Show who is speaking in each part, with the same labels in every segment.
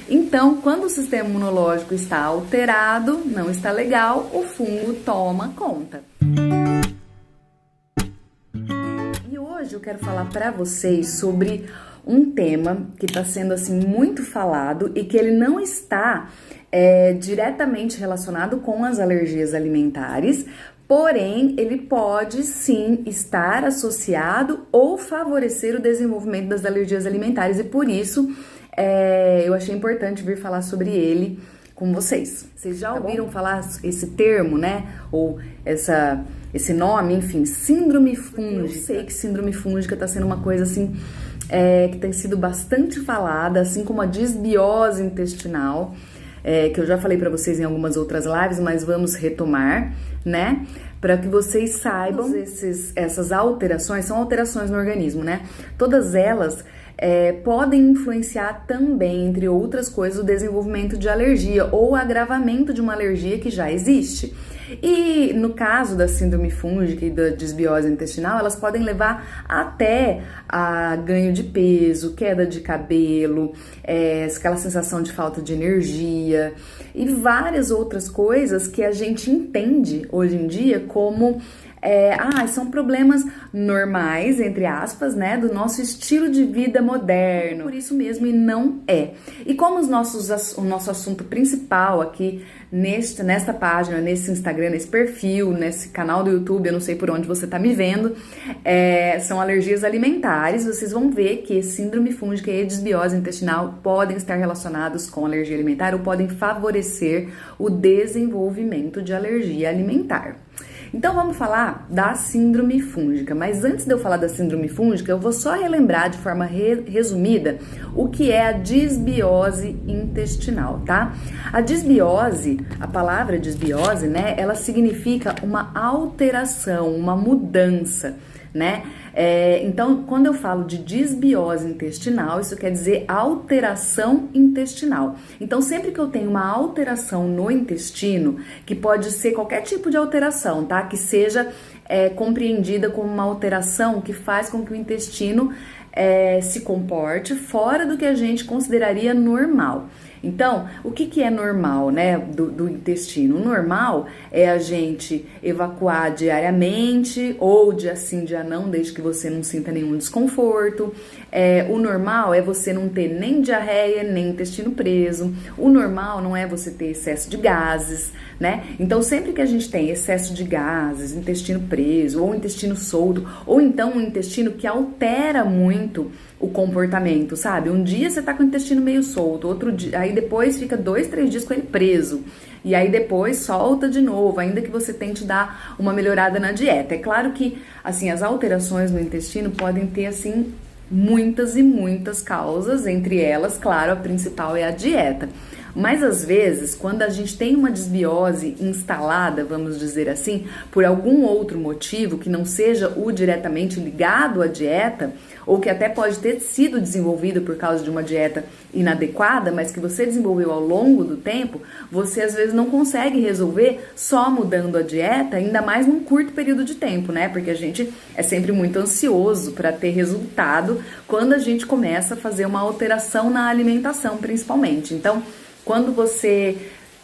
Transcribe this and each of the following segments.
Speaker 1: Então, quando o sistema imunológico está alterado, não está legal, o fungo toma conta. E hoje eu quero falar para vocês sobre um tema que está sendo assim muito falado e que ele não está diretamente relacionado com as alergias alimentares, porém ele pode sim estar associado ou favorecer o desenvolvimento das alergias alimentares e por isso eu achei importante vir falar sobre ele com vocês. Vocês já ouviram falar esse termo, né? Ou esse nome, enfim, síndrome fúngica. Eu sei que síndrome fúngica está sendo uma coisa assim que tem sido bastante falada, assim como a disbiose intestinal, que eu já falei para vocês em algumas outras lives, mas vamos retomar, né? Para que vocês saibam, essas alterações são alterações no organismo, né? Todas elas podem influenciar também, entre outras coisas, o desenvolvimento de alergia ou o agravamento de uma alergia que já existe. E no caso da síndrome fúngica e da disbiose intestinal, elas podem levar até a ganho de peso, queda de cabelo, aquela sensação de falta de energia e várias outras coisas que a gente entende hoje em dia como são problemas normais, entre aspas, né, do nosso estilo de vida moderno. Por isso mesmo, e não é. E como o nosso assunto principal aqui nesta página, nesse Instagram, nesse perfil, nesse canal do YouTube, eu não sei por onde você tá me vendo, são alergias alimentares, vocês vão ver que síndrome fúngica e disbiose intestinal podem estar relacionados com alergia alimentar ou podem favorecer o desenvolvimento de alergia alimentar. Então vamos falar da síndrome fúngica, mas antes de eu falar da síndrome fúngica, eu vou só relembrar de forma resumida o que é a disbiose intestinal, tá? A disbiose, a palavra disbiose, né, ela significa uma alteração, uma mudança, né? Então, quando eu falo de disbiose intestinal, isso quer dizer alteração intestinal. Então, sempre que eu tenho uma alteração no intestino, que pode ser qualquer tipo de alteração, tá? Que seja compreendida como uma alteração que faz com que o intestino se comporte fora do que a gente consideraria normal. Então, o que é normal, né, do intestino? O normal é a gente evacuar diariamente, ou dia sim, dia não, desde que você não sinta nenhum desconforto. O normal é você não ter nem diarreia, nem intestino preso. O normal não é você ter excesso de gases, né? Então, sempre que a gente tem excesso de gases, intestino preso, ou intestino solto, ou então um intestino que altera muito o comportamento, sabe? Um dia você tá com o intestino meio solto, outro dia, aí depois fica 2, 3 dias com ele preso. E aí depois solta de novo, ainda que você tente dar uma melhorada na dieta. É claro que, assim, as alterações no intestino podem ter, assim, muitas e muitas causas, entre elas, claro, a principal é a dieta. Mas às vezes, quando a gente tem uma disbiose instalada, vamos dizer assim, por algum outro motivo que não seja o diretamente ligado à dieta, ou que até pode ter sido desenvolvido por causa de uma dieta inadequada, mas que você desenvolveu ao longo do tempo, você às vezes não consegue resolver só mudando a dieta, ainda mais num curto período de tempo, né? Porque a gente é sempre muito ansioso para ter resultado quando a gente começa a fazer uma alteração na alimentação, principalmente. Então, quando você,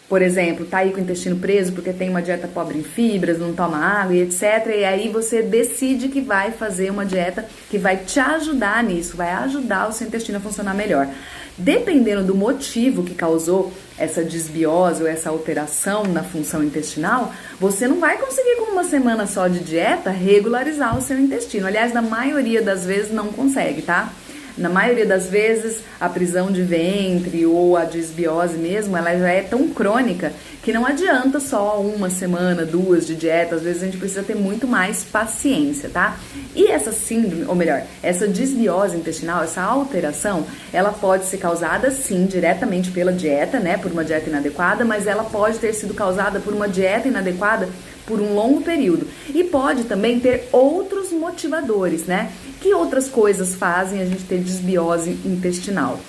Speaker 1: por exemplo, tá aí com o intestino preso porque tem uma dieta pobre em fibras, não toma água e etc. E aí você decide que vai fazer uma dieta que vai te ajudar nisso, vai ajudar o seu intestino a funcionar melhor. Dependendo do motivo que causou essa disbiose ou essa alteração na função intestinal, você não vai conseguir com uma semana só de dieta regularizar o seu intestino. Aliás, na maioria das vezes não consegue, tá? Na maioria das vezes, a prisão de ventre ou a disbiose mesmo, ela já é tão crônica que não adianta só uma semana, 2 de dieta, às vezes a gente precisa ter muito mais paciência, tá? E essa síndrome, ou melhor, essa disbiose intestinal, essa alteração, ela pode ser causada sim, diretamente pela dieta, né, por uma dieta inadequada, mas ela pode ter sido causada por uma dieta inadequada por um longo período. E pode também ter outros motivadores, né? Que outras coisas fazem a gente ter disbiose intestinal?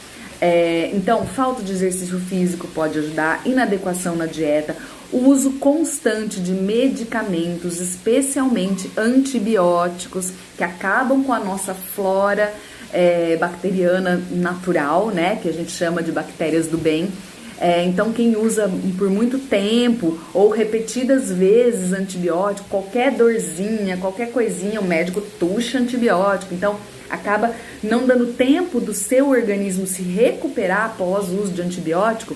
Speaker 1: Então, falta de exercício físico pode ajudar, inadequação na dieta, o uso constante de medicamentos, especialmente antibióticos, que acabam com a nossa flora bacteriana natural, né, que a gente chama de bactérias do bem. Então, quem usa por muito tempo ou repetidas vezes antibiótico, qualquer dorzinha, qualquer coisinha, o médico tuxa antibiótico. Então, acaba não dando tempo do seu organismo se recuperar após o uso de antibiótico,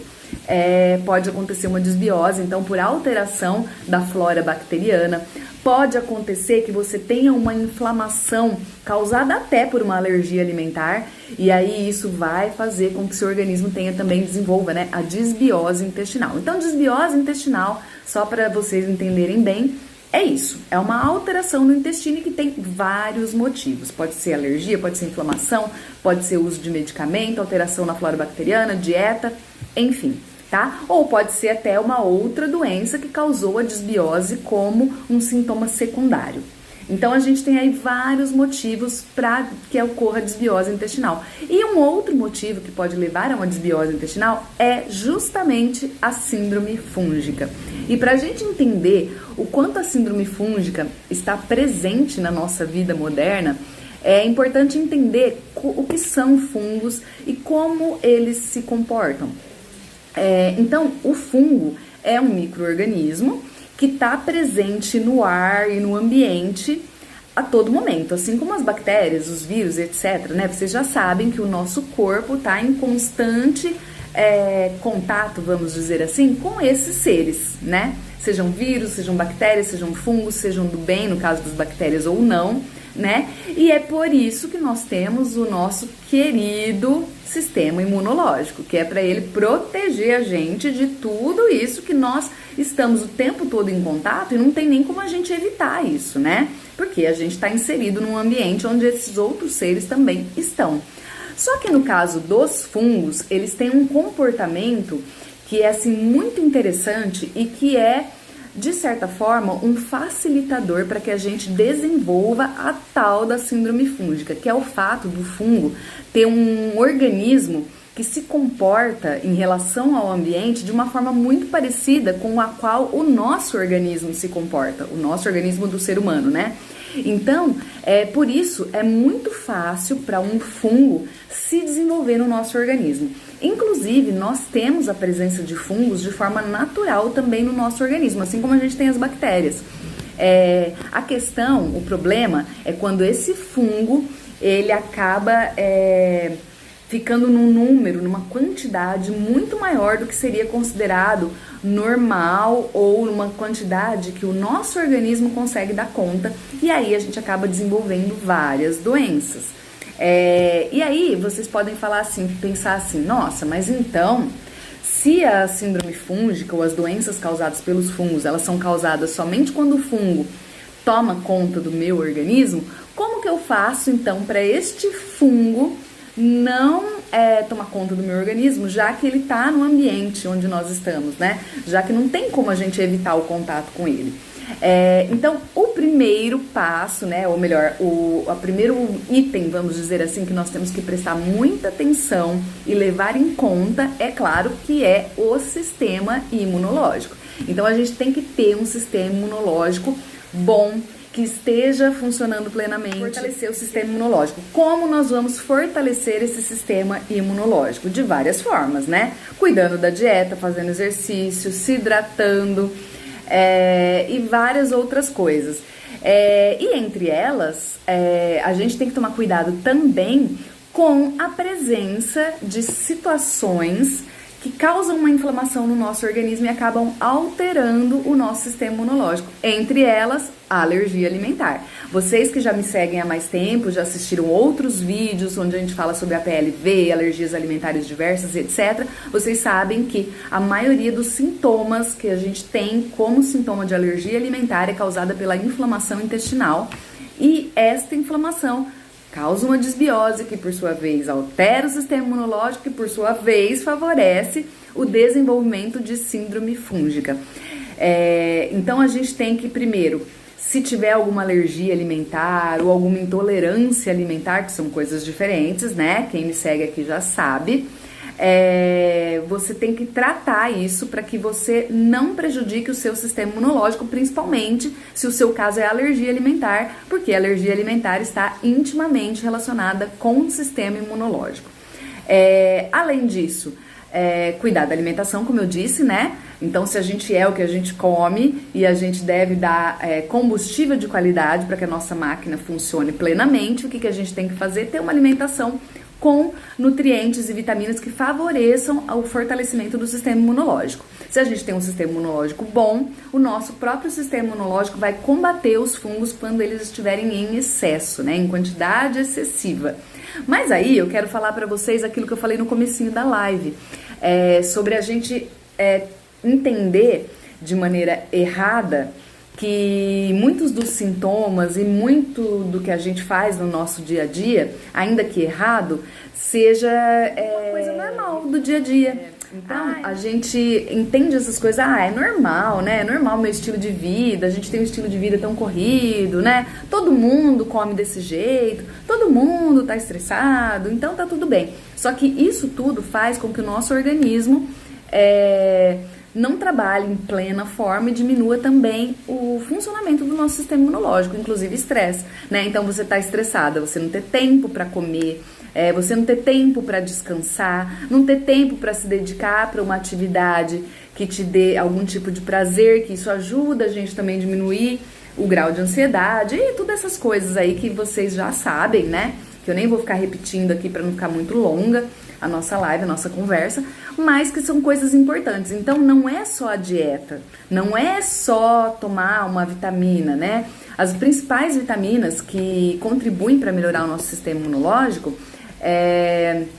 Speaker 1: pode acontecer uma desbiose, então por alteração da flora bacteriana. Pode acontecer que você tenha uma inflamação causada até por uma alergia alimentar, e aí isso vai fazer com que seu organismo desenvolva, né, a desbiose intestinal. Então, desbiose intestinal, só para vocês entenderem bem, é isso, é uma alteração no intestino que tem vários motivos. Pode ser alergia, pode ser inflamação, pode ser uso de medicamento, alteração na flora bacteriana, dieta, enfim, tá? Ou pode ser até uma outra doença que causou a desbiose como um sintoma secundário. Então, a gente tem aí vários motivos para que ocorra desbiose intestinal. E um outro motivo que pode levar a uma desbiose intestinal é justamente a síndrome fúngica. E para a gente entender o quanto a síndrome fúngica está presente na nossa vida moderna, é importante entender o que são fungos e como eles se comportam. Então, o fungo é um micro-organismo que está presente no ar e no ambiente a todo momento, assim como as bactérias, os vírus, etc., né? Vocês já sabem que o nosso corpo está em constante contato, vamos dizer assim, com esses seres, né? Sejam vírus, sejam bactérias, sejam fungos, sejam do bem, no caso das bactérias, ou não, né? E é por isso que nós temos o nosso querido sistema imunológico, que é para ele proteger a gente de tudo isso que nós estamos o tempo todo em contato e não tem nem como a gente evitar isso, né? Porque a gente está inserido num ambiente onde esses outros seres também estão. Só que no caso dos fungos, eles têm um comportamento que é assim muito interessante e que é, de certa forma, um facilitador para que a gente desenvolva a tal da síndrome fúngica, que é o fato do fungo ter um organismo que se comporta em relação ao ambiente de uma forma muito parecida com a qual o nosso organismo se comporta, o nosso organismo do ser humano, né? Então, por isso, é muito fácil para um fungo se desenvolver no nosso organismo. Inclusive, nós temos a presença de fungos de forma natural também no nosso organismo, assim como a gente tem as bactérias. A questão, o problema, é quando esse fungo, ele acaba ficando num número, numa quantidade muito maior do que seria considerado normal ou numa quantidade que o nosso organismo consegue dar conta, e aí a gente acaba desenvolvendo várias doenças. E aí vocês podem falar assim, pensar assim, nossa, mas então, se a síndrome fúngica ou as doenças causadas pelos fungos, elas são causadas somente quando o fungo toma conta do meu organismo, como que eu faço então para este fungo não tomar conta do meu organismo, já que ele está no ambiente onde nós estamos, né? Já que não tem como a gente evitar o contato com ele. Então, o primeiro passo, né? Ou melhor, o primeiro item, vamos dizer assim, que nós temos que prestar muita atenção e levar em conta, é claro, que é o sistema imunológico. Então, a gente tem que ter um sistema imunológico bom, que esteja funcionando plenamente, fortalecer o sistema imunológico. Como nós vamos fortalecer esse sistema imunológico? De várias formas, né? Cuidando da dieta, fazendo exercício, se hidratando e várias outras coisas. E entre elas, a gente tem que tomar cuidado também com a presença de situações que causam uma inflamação no nosso organismo e acabam alterando o nosso sistema imunológico. Entre elas, a alergia alimentar. Vocês que já me seguem há mais tempo, já assistiram outros vídeos onde a gente fala sobre a PLV, alergias alimentares diversas, etc. Vocês sabem que a maioria dos sintomas que a gente tem como sintoma de alergia alimentar é causada pela inflamação intestinal, e esta inflamação causa uma desbiose que, por sua vez, altera o sistema imunológico e, por sua vez, favorece o desenvolvimento de síndrome fúngica. Então, a gente tem que, primeiro, se tiver alguma alergia alimentar ou alguma intolerância alimentar, que são coisas diferentes, né? Quem me segue aqui já sabe. você tem que tratar isso para que você não prejudique o seu sistema imunológico, principalmente se o seu caso é alergia alimentar, porque a alergia alimentar está intimamente relacionada com o sistema imunológico. Além disso, cuidar da alimentação, como eu disse, né? Então, se a gente é o que a gente come e a gente deve dar combustível de qualidade para que a nossa máquina funcione plenamente, o que a gente tem que fazer? Ter uma alimentação com nutrientes e vitaminas que favoreçam o fortalecimento do sistema imunológico. Se a gente tem um sistema imunológico bom, o nosso próprio sistema imunológico vai combater os fungos quando eles estiverem em excesso, né? Em quantidade excessiva. Mas aí eu quero falar para vocês aquilo que eu falei no comecinho da live, sobre a gente entender de maneira errada que muitos dos sintomas e muito do que a gente faz no nosso dia a dia, ainda que errado, seja uma coisa normal do dia a dia. Então, a gente entende essas coisas, é normal, né? É normal meu estilo de vida, a gente tem um estilo de vida tão corrido, né? Todo mundo come desse jeito, todo mundo tá estressado, então tá tudo bem. Só que isso tudo faz com que o nosso organismo não trabalhe em plena forma e diminua também o funcionamento do nosso sistema imunológico, inclusive estresse, né? Então você tá estressada, você não ter tempo para comer, você não ter tempo para descansar, não ter tempo para se dedicar para uma atividade que te dê algum tipo de prazer, que isso ajuda a gente também a diminuir o grau de ansiedade e todas essas coisas aí que vocês já sabem, né? Que eu nem vou ficar repetindo aqui para não ficar muito longa a nossa live, a nossa conversa, mas que são coisas importantes. Então não é só a dieta, não é só tomar uma vitamina, né? As principais vitaminas que contribuem para melhorar o nosso sistema imunológico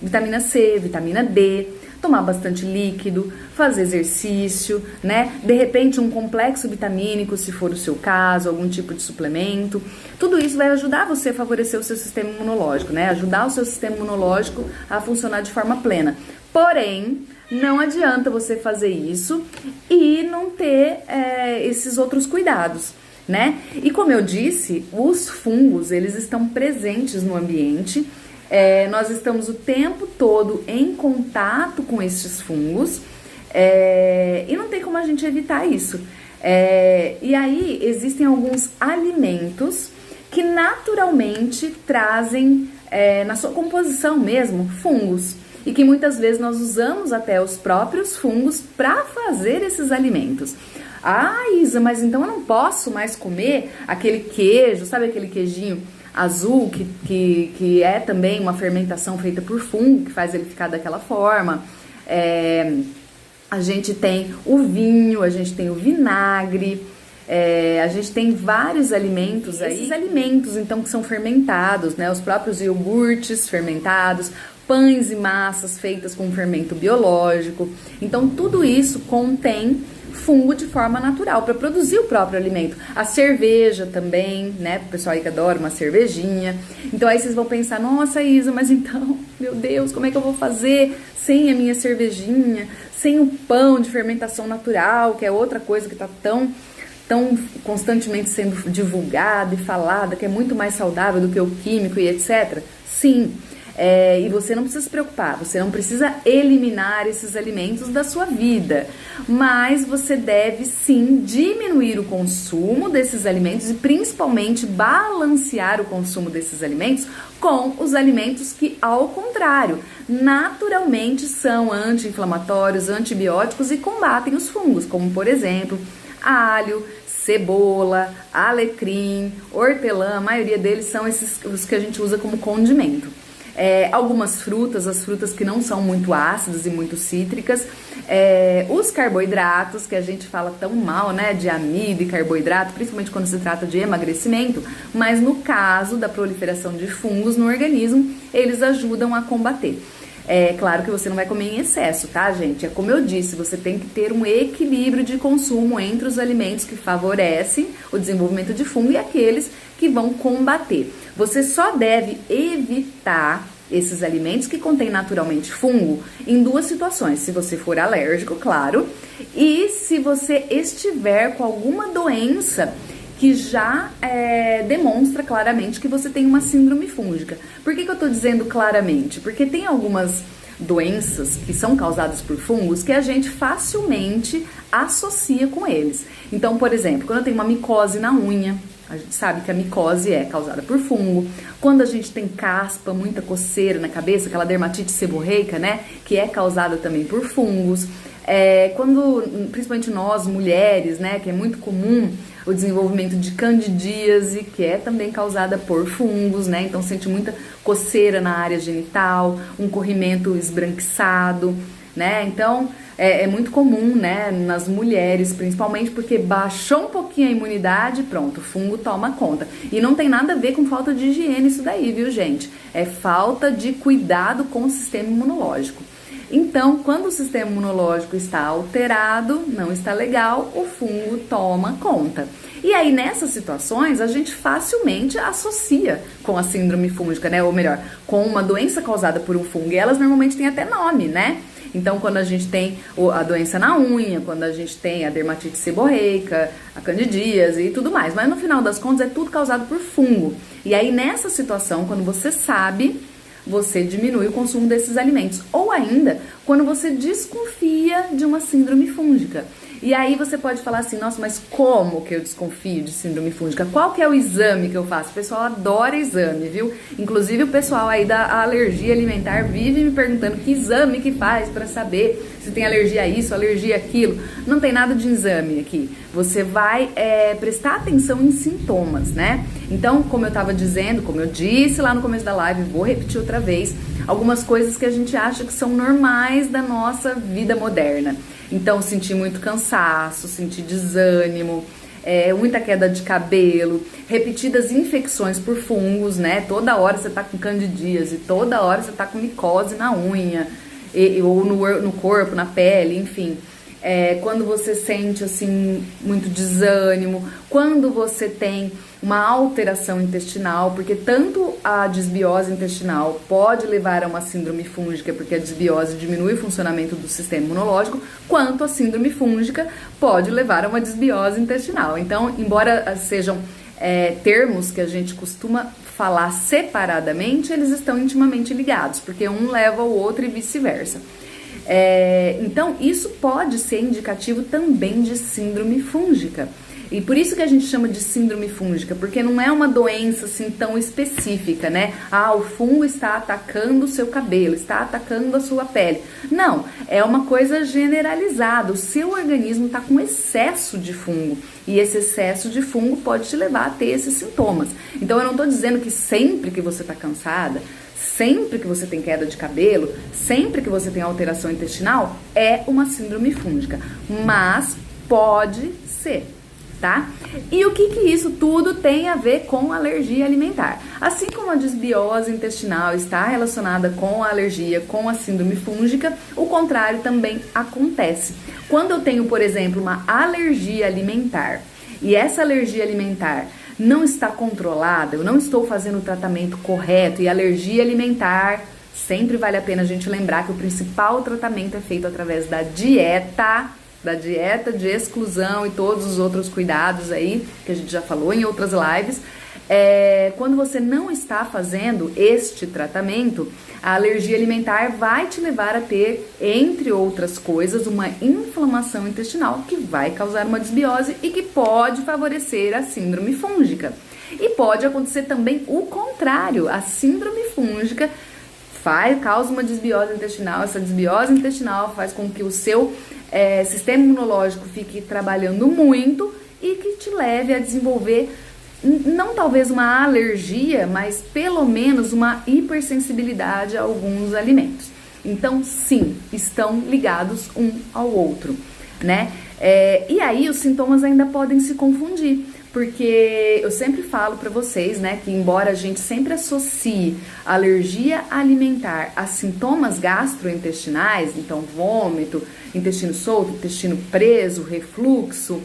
Speaker 1: vitamina C, vitamina D, tomar bastante líquido, fazer exercício, né? De repente um complexo vitamínico, se for o seu caso, algum tipo de suplemento. Tudo isso vai ajudar você a favorecer o seu sistema imunológico, né? Ajudar o seu sistema imunológico a funcionar de forma plena. Porém, não adianta você fazer isso e não ter esses outros cuidados, né? E como eu disse, os fungos, eles estão presentes no ambiente. Nós estamos o tempo todo em contato com esses fungos e não tem como a gente evitar isso. E aí existem alguns alimentos que naturalmente trazem na sua composição mesmo fungos e que muitas vezes nós usamos até os próprios fungos para fazer esses alimentos. Isa, mas então eu não posso mais comer aquele queijo, sabe aquele queijinho azul, que é também uma fermentação feita por fungo, que faz ele ficar daquela forma. A gente tem o vinho, a gente tem o vinagre, a gente tem vários alimentos aí. Esses alimentos, então, que são fermentados, né? Os próprios iogurtes fermentados, pães e massas feitas com fermento biológico. Então, tudo isso contém fungo de forma natural para produzir o próprio alimento. A cerveja também, né? O pessoal aí que adora uma cervejinha. Então aí vocês vão pensar, nossa Isa, mas então, meu Deus, como é que eu vou fazer sem a minha cervejinha, sem o pão de fermentação natural, que é outra coisa que está tão constantemente sendo divulgada e falada, que é muito mais saudável do que o químico e etc. Sim. E você não precisa se preocupar, você não precisa eliminar esses alimentos da sua vida, mas você deve sim diminuir o consumo desses alimentos e principalmente balancear o consumo desses alimentos com os alimentos que, ao contrário, naturalmente são anti-inflamatórios, antibióticos e combatem os fungos, como por exemplo, alho, cebola, alecrim, hortelã, a maioria deles são os que a gente usa como condimento. Algumas frutas, as frutas que não são muito ácidas e muito cítricas, os carboidratos, que a gente fala tão mal, né, de amido e carboidrato, principalmente quando se trata de emagrecimento, mas no caso da proliferação de fungos no organismo, eles ajudam a combater. Claro que você não vai comer em excesso, tá, gente? É como eu disse, você tem que ter um equilíbrio de consumo entre os alimentos que favorecem o desenvolvimento de fungo e aqueles que vão combater. Você só deve evitar esses alimentos que contêm naturalmente fungo em duas situações: se você for alérgico, claro, e se você estiver com alguma doença que já demonstra claramente que você tem uma síndrome fúngica. Por que eu tô dizendo claramente? Porque tem algumas doenças que são causadas por fungos que a gente facilmente associa com eles. Então, por exemplo, quando eu tenho uma micose na unha, a gente sabe que a micose é causada por fungo. Quando a gente tem caspa, muita coceira na cabeça, aquela dermatite seborreica, né, que é causada também por fungos. Quando, principalmente nós, mulheres, né, que é muito comum o desenvolvimento de candidíase, que é também causada por fungos, né, então sente muita coceira na área genital, um corrimento esbranquiçado, né, então é muito comum, né, nas mulheres, principalmente porque baixou um pouquinho a imunidade, pronto, o fungo toma conta. E não tem nada a ver com falta de higiene isso daí, viu, gente? É falta de cuidado com o sistema imunológico. Então, quando o sistema imunológico está alterado, não está legal, o fungo toma conta. E aí, nessas situações, a gente facilmente associa com a síndrome fúngica, né? Ou melhor, com uma doença causada por um fungo. E elas normalmente têm até nome, né? Então, quando a gente tem a doença na unha, quando a gente tem a dermatite seborreica, a candidíase e tudo mais. Mas no final das contas, é tudo causado por fungo. E aí, nessa situação, quando você sabe, você diminui o consumo desses alimentos. Ou ainda, quando você desconfia de uma síndrome fúngica. E aí você pode falar assim, nossa, mas como que eu desconfio de síndrome fúngica? Qual que é o exame que eu faço? O pessoal adora exame, viu? Inclusive o pessoal aí da alergia alimentar vive me perguntando que exame que faz para saber se tem alergia a isso, alergia a aquilo. Não tem nada de exame aqui. Você vai prestar atenção em sintomas, né? Então, como eu estava dizendo, como eu disse lá no começo da live, vou repetir outra vez, algumas coisas que a gente acha que são normais da nossa vida moderna. Então, sentir muito cansaço, sentir desânimo, muita queda de cabelo, repetidas infecções por fungos, né? Toda hora você tá com candidíase, toda hora você tá com micose na unha, ou no corpo, na pele, enfim. Quando você sente, assim, muito desânimo, quando você tem uma alteração intestinal, porque tanto a desbiose intestinal pode levar a uma síndrome fúngica, porque a desbiose diminui o funcionamento do sistema imunológico, quanto a síndrome fúngica pode levar a uma desbiose intestinal. Então, embora sejam termos que a gente costuma falar separadamente, eles estão intimamente ligados, porque um leva ao outro e vice-versa. Então, isso pode ser indicativo também de síndrome fúngica. E por isso que a gente chama de síndrome fúngica, porque não é uma doença assim tão específica, né? Ah, o fungo está atacando o seu cabelo, está atacando a sua pele. Não, é uma coisa generalizada. O seu organismo está com excesso de fungo. E esse excesso de fungo pode te levar a ter esses sintomas. Então eu não estou dizendo que sempre que você está cansada, sempre que você tem queda de cabelo, sempre que você tem alteração intestinal, é uma síndrome fúngica. Mas pode ser. Tá? E o que isso tudo tem a ver com alergia alimentar? Assim como a desbiose intestinal está relacionada com a alergia, com a síndrome fúngica, o contrário também acontece. Quando eu tenho, por exemplo, uma alergia alimentar e essa alergia alimentar não está controlada, eu não estou fazendo o tratamento correto, e alergia alimentar, sempre vale a pena a gente lembrar que o principal tratamento é feito através da dieta de exclusão e todos os outros cuidados aí, que a gente já falou em outras lives. Quando você não está fazendo este tratamento, a alergia alimentar vai te levar a ter, entre outras coisas, uma inflamação intestinal que vai causar uma desbiose e que pode favorecer a síndrome fúngica. E pode acontecer também o contrário, a síndrome fúngica causa uma desbiose intestinal, essa desbiose intestinal faz com que o seu sistema imunológico fique trabalhando muito e que te leve a desenvolver, não talvez uma alergia, mas pelo menos uma hipersensibilidade a alguns alimentos. Então, sim, estão ligados um ao outro, né? E aí os sintomas ainda podem se confundir, porque eu sempre falo para vocês, né, que embora a gente sempre associe alergia alimentar a sintomas gastrointestinais, então vômito, intestino solto, intestino preso, refluxo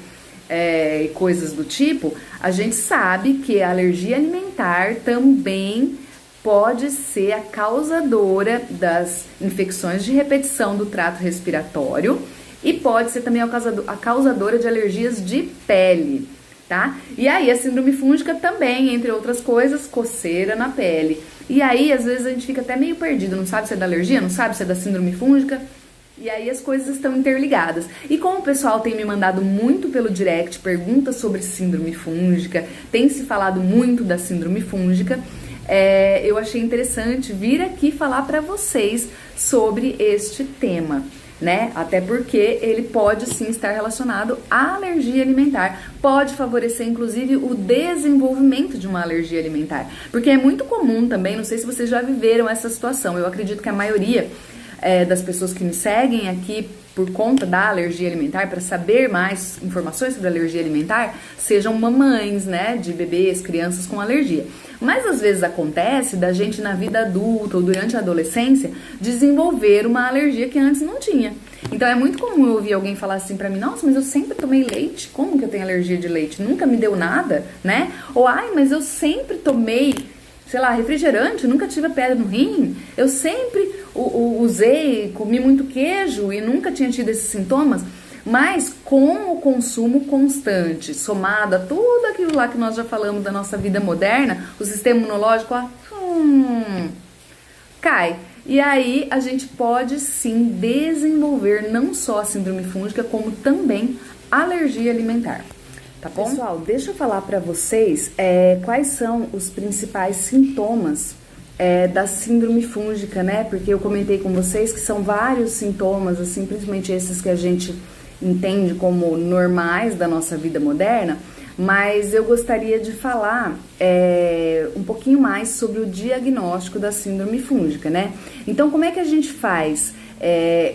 Speaker 1: e coisas do tipo, a gente sabe que a alergia alimentar também pode ser a causadora das infecções de repetição do trato respiratório e pode ser também a causadora de alergias de pele. Tá? E aí a síndrome fúngica também, entre outras coisas, coceira na pele, E aí, às vezes, a gente fica até meio perdido, não sabe se é da alergia, não sabe se é da síndrome fúngica. E aí as coisas estão interligadas. E como o pessoal tem me mandado muito pelo direct perguntas sobre síndrome fúngica, tem se falado muito da síndrome fúngica, eu achei interessante vir aqui falar para vocês sobre este tema, né? Até porque ele pode sim estar relacionado à alergia alimentar, pode favorecer inclusive o desenvolvimento de uma alergia alimentar, porque é muito comum também, não sei se vocês já viveram essa situação, eu acredito que a maioria das pessoas que me seguem aqui por conta da alergia alimentar, para saber mais informações sobre alergia alimentar, sejam mamães, né, de bebês, crianças com alergia. Mas às vezes acontece da gente na vida adulta ou durante a adolescência desenvolver uma alergia que antes não tinha. Então é muito comum eu ouvir alguém falar assim pra mim, nossa, mas eu sempre tomei leite, como que eu tenho alergia de leite? Nunca me deu nada, né? Ou, ai, mas eu sempre tomei, sei lá, refrigerante, nunca tive pedra no rim, eu sempre usei, comi muito queijo e nunca tinha tido esses sintomas, mas com o consumo constante, somado a tudo aquilo lá que nós já falamos da nossa vida moderna, o sistema imunológico, cai. E aí a gente pode sim desenvolver não só a síndrome fúngica, como também alergia alimentar. Tá bom? Pessoal, deixa eu falar pra vocês quais são os principais sintomas da síndrome fúngica, né? Porque eu comentei com vocês que são vários sintomas, assim, principalmente esses que a gente entende como normais da nossa vida moderna, mas eu gostaria de falar um pouquinho mais sobre o diagnóstico da síndrome fúngica, né? Então, como é que a gente faz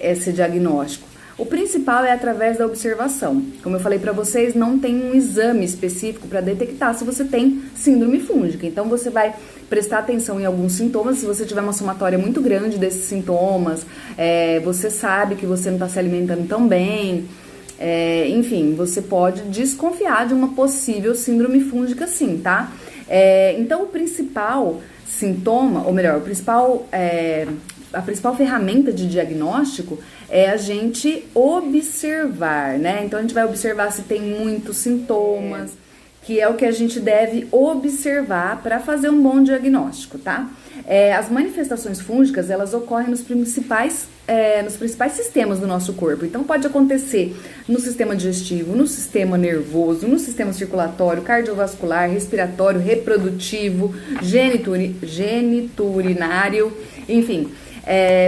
Speaker 1: esse diagnóstico? O principal é através da observação. Como eu falei para vocês, não tem um exame específico para detectar se você tem síndrome fúngica. Então, você vai prestar atenção em alguns sintomas. Se você tiver uma somatória muito grande desses sintomas, você sabe que você não está se alimentando tão bem, enfim, você pode desconfiar de uma possível síndrome fúngica sim, tá? Então, o principal sintoma, ou melhor, a principal ferramenta de diagnóstico é a gente observar, né? Então, a gente vai observar se tem muitos sintomas, que é o que a gente deve observar para fazer um bom diagnóstico, tá? As manifestações fúngicas, elas ocorrem nos principais sistemas do nosso corpo. Então, pode acontecer no sistema digestivo, no sistema nervoso, no sistema circulatório, cardiovascular, respiratório, reprodutivo, geniturinário, enfim.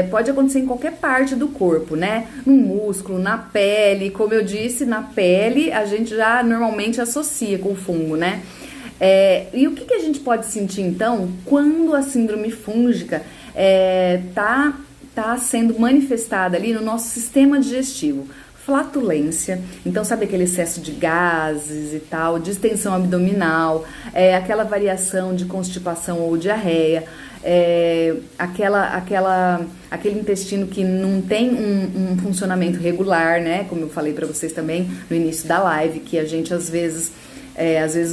Speaker 1: Pode acontecer em qualquer parte do corpo, né? No músculo, na pele, como eu disse, na pele a gente já normalmente associa com o fungo, né? E o que a gente pode sentir então quando a síndrome fúngica tá sendo manifestada ali no nosso sistema digestivo? Flatulência, então sabe aquele excesso de gases e tal, distensão abdominal, aquela variação de constipação ou diarreia, aquele intestino que não tem um funcionamento regular, né? Como eu falei para vocês também no início da live, que a gente às vezes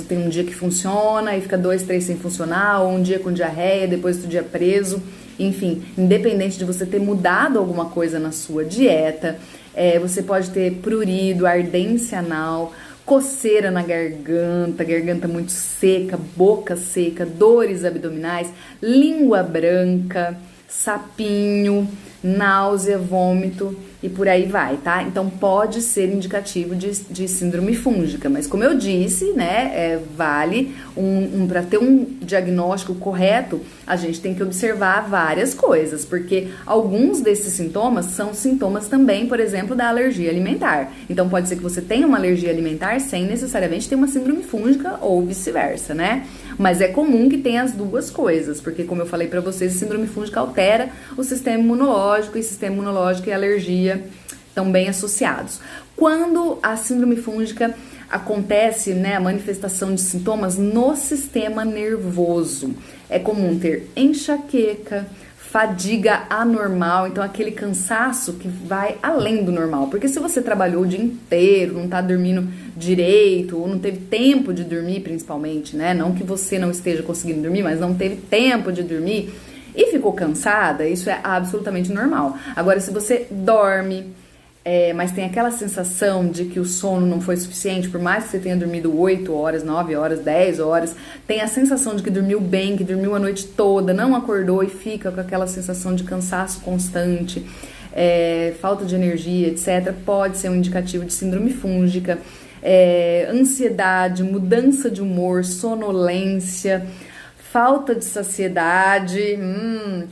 Speaker 1: tem um dia que funciona e fica 2, 3 sem funcionar, ou um dia com diarreia, depois outro dia preso. Enfim, independente de você ter mudado alguma coisa na sua dieta, você pode ter prurido, ardência anal, coceira na garganta muito seca, boca seca, dores abdominais, língua branca, sapinho, náusea, vômito e por aí vai, tá? Então pode ser indicativo de síndrome fúngica, mas como eu disse, né, vale para ter um diagnóstico correto, a gente tem que observar várias coisas, porque alguns desses sintomas são sintomas também, por exemplo, da alergia alimentar. Então pode ser que você tenha uma alergia alimentar sem necessariamente ter uma síndrome fúngica ou vice-versa, né? Mas é comum que tenha as duas coisas, porque como eu falei pra vocês, a síndrome fúngica altera o sistema imunológico, e sistema imunológico e alergia estão bem associados. Quando a síndrome fúngica acontece, né, a manifestação de sintomas no sistema nervoso, é comum ter enxaqueca, fadiga anormal, então aquele cansaço que vai além do normal, porque se você trabalhou o dia inteiro, não tá dormindo direito, ou não teve tempo de dormir principalmente, né, não que você não esteja conseguindo dormir, mas não teve tempo de dormir e ficou cansada, isso é absolutamente normal. Agora, se você dorme, mas tem aquela sensação de que o sono não foi suficiente, por mais que você tenha dormido 8 horas, 9 horas, 10 horas, tem a sensação de que dormiu bem, que dormiu a noite toda, não acordou e fica com aquela sensação de cansaço constante, falta de energia, etc., pode ser um indicativo de síndrome fúngica. Ansiedade, mudança de humor, sonolência, falta de saciedade,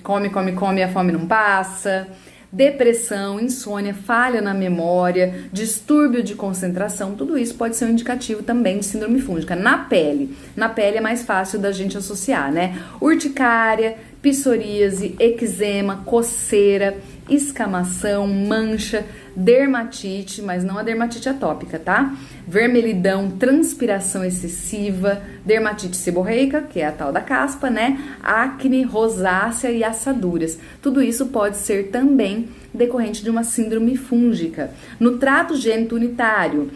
Speaker 1: come, come, come e a fome não passa, depressão, insônia, falha na memória, distúrbio de concentração, tudo isso pode ser um indicativo também de síndrome fúngica. Na pele é mais fácil da gente associar, né? Urticária, psoríase, eczema, coceira, escamação, mancha, dermatite, mas não a dermatite atópica, tá? Vermelhidão, transpiração excessiva, dermatite seborreica, que é a tal da caspa, né? Acne, rosácea e assaduras. Tudo isso pode ser também decorrente de uma síndrome fúngica. No trato gênito-unitário,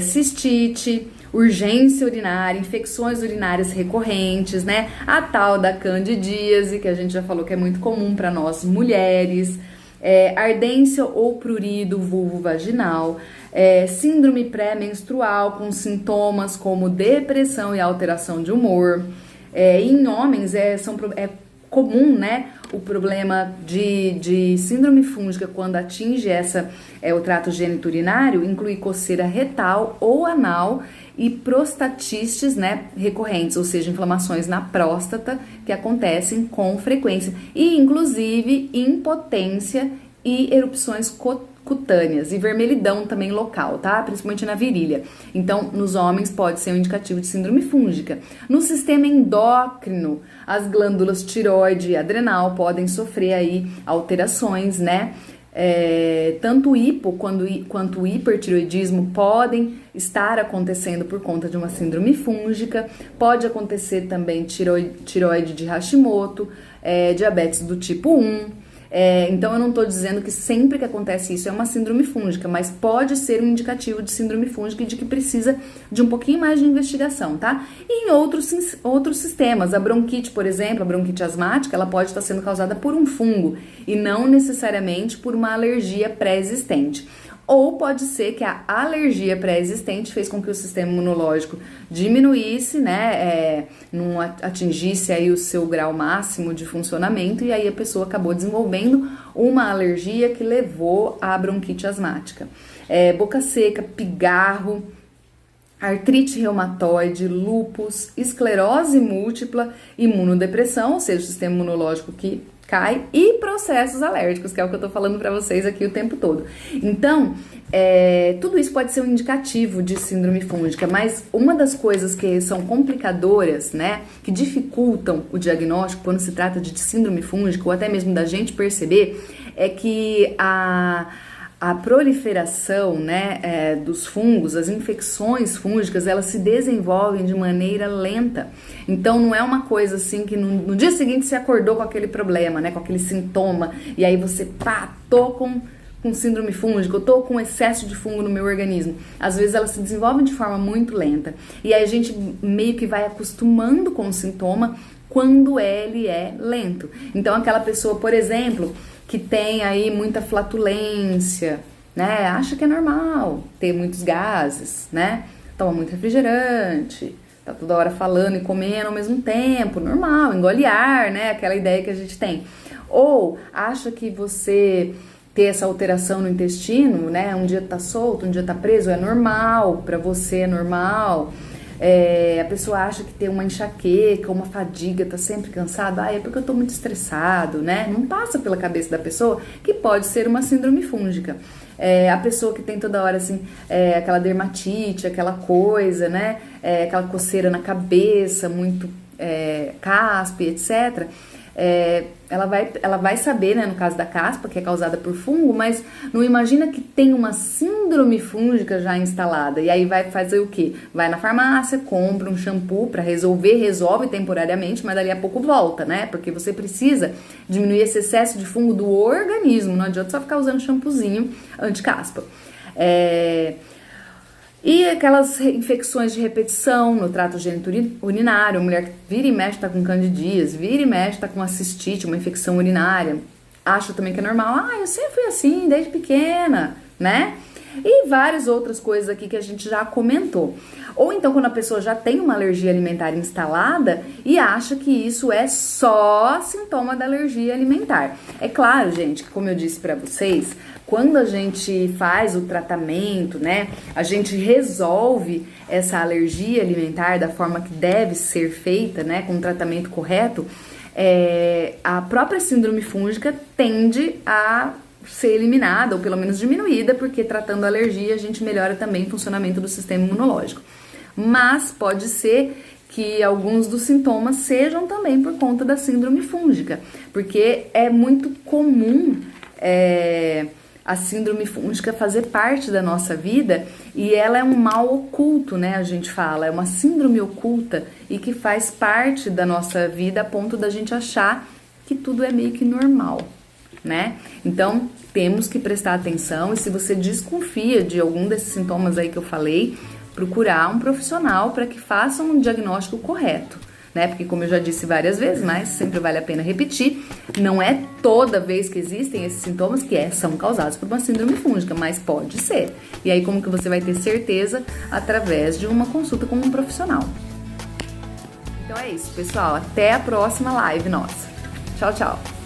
Speaker 1: cistite, urgência urinária, infecções urinárias recorrentes, né? A tal da candidíase, que a gente já falou que é muito comum para nós mulheres, ardência ou prurido vulvovaginal, síndrome pré-menstrual com sintomas como depressão e alteração de humor. Em homens é comum, né, o problema de síndrome fúngica quando atinge o trato gênito-urinário, inclui coceira retal ou anal e prostatistes, né, recorrentes, ou seja, inflamações na próstata que acontecem com frequência e inclusive impotência e erupções cutâneas e vermelhidão também local, tá? Principalmente na virilha. Então, nos homens pode ser um indicativo de síndrome fúngica. No sistema endócrino, as glândulas tireoide e adrenal podem sofrer aí alterações, né? Tanto o hipo quanto o hipertireoidismo podem estar acontecendo por conta de uma síndrome fúngica. Pode acontecer também tireoide de Hashimoto, diabetes do tipo 1. Então eu não estou dizendo que sempre que acontece isso é uma síndrome fúngica, mas pode ser um indicativo de síndrome fúngica e de que precisa de um pouquinho mais de investigação, tá? E em outros sistemas, a bronquite, por exemplo, a bronquite asmática, ela pode estar sendo causada por um fungo e não necessariamente por uma alergia pré-existente. Ou pode ser que a alergia pré-existente fez com que o sistema imunológico diminuísse, né, não atingisse aí o seu grau máximo de funcionamento e aí a pessoa acabou desenvolvendo uma alergia que levou à bronquite asmática. Boca seca, pigarro, artrite reumatoide, lúpus, esclerose múltipla, imunodepressão, ou seja, o sistema imunológico que cai, e processos alérgicos, que é o que eu tô falando pra vocês aqui o tempo todo. Então, tudo isso pode ser um indicativo de síndrome fúngica, mas uma das coisas que são complicadoras, né, que dificultam o diagnóstico quando se trata de síndrome fúngica, ou até mesmo da gente perceber, é que a proliferação, né, dos fungos, as infecções fúngicas, elas se desenvolvem de maneira lenta. Então não é uma coisa assim que no dia seguinte você acordou com aquele problema, né, com aquele sintoma, e aí você, tô com síndrome fúngica, eu tô com excesso de fungo no meu organismo. Às vezes elas se desenvolvem de forma muito lenta. E aí a gente meio que vai acostumando com o sintoma quando ele é lento. Então aquela pessoa, por exemplo, que tem aí muita flatulência, né? Acha que é normal ter muitos gases, né? Toma muito refrigerante, tá toda hora falando e comendo ao mesmo tempo, normal, engole ar, né? Aquela ideia que a gente tem. Ou acha que você ter essa alteração no intestino, né? Um dia tá solto, um dia tá preso, é normal, pra você é normal. A pessoa acha que tem uma enxaqueca, uma fadiga, tá sempre cansado, é porque eu tô muito estressado, né? Não passa pela cabeça da pessoa que pode ser uma síndrome fúngica. A pessoa que tem toda hora, assim, aquela dermatite, aquela coisa, né? Aquela coceira na cabeça, muito caspa, etc., ela vai saber, né, no caso da caspa, que é causada por fungo, mas não imagina que tem uma síndrome fúngica já instalada. E aí vai fazer o quê? Vai na farmácia, compra um shampoo para resolve temporariamente, mas dali a pouco volta, né? Porque você precisa diminuir esse excesso de fungo do organismo, não adianta só ficar usando shampoozinho anti-caspa. E aquelas infecções de repetição no trato gênito-urinário, a mulher que vira e mexe tá com candidíase, vira e mexe tá com uma cistite, uma infecção urinária, acha também que é normal. Eu sempre fui assim, desde pequena, né? E várias outras coisas aqui que a gente já comentou. Ou então quando a pessoa já tem uma alergia alimentar instalada e acha que isso é só sintoma da alergia alimentar. É claro, gente, que como eu disse pra vocês, quando a gente faz o tratamento, né, a gente resolve essa alergia alimentar da forma que deve ser feita, né, com o tratamento correto, a própria síndrome fúngica tende a ser eliminada ou pelo menos diminuída, porque tratando a alergia a gente melhora também o funcionamento do sistema imunológico. Mas pode ser que alguns dos sintomas sejam também por conta da síndrome fúngica, porque é muito comum a síndrome fúngica fazer parte da nossa vida e ela é um mal oculto, né? A gente fala, é uma síndrome oculta e que faz parte da nossa vida a ponto da gente achar que tudo é meio que normal, né? Então, temos que prestar atenção e se você desconfia de algum desses sintomas aí que eu falei, procurar um profissional para que faça um diagnóstico correto, né? Porque como eu já disse várias vezes, mas sempre vale a pena repetir, não é toda vez que existem esses sintomas que são causados por uma síndrome fúngica, mas pode ser. E aí como que você vai ter certeza? Através de uma consulta com um profissional. Então é isso, pessoal. Até a próxima live nossa. Tchau, tchau.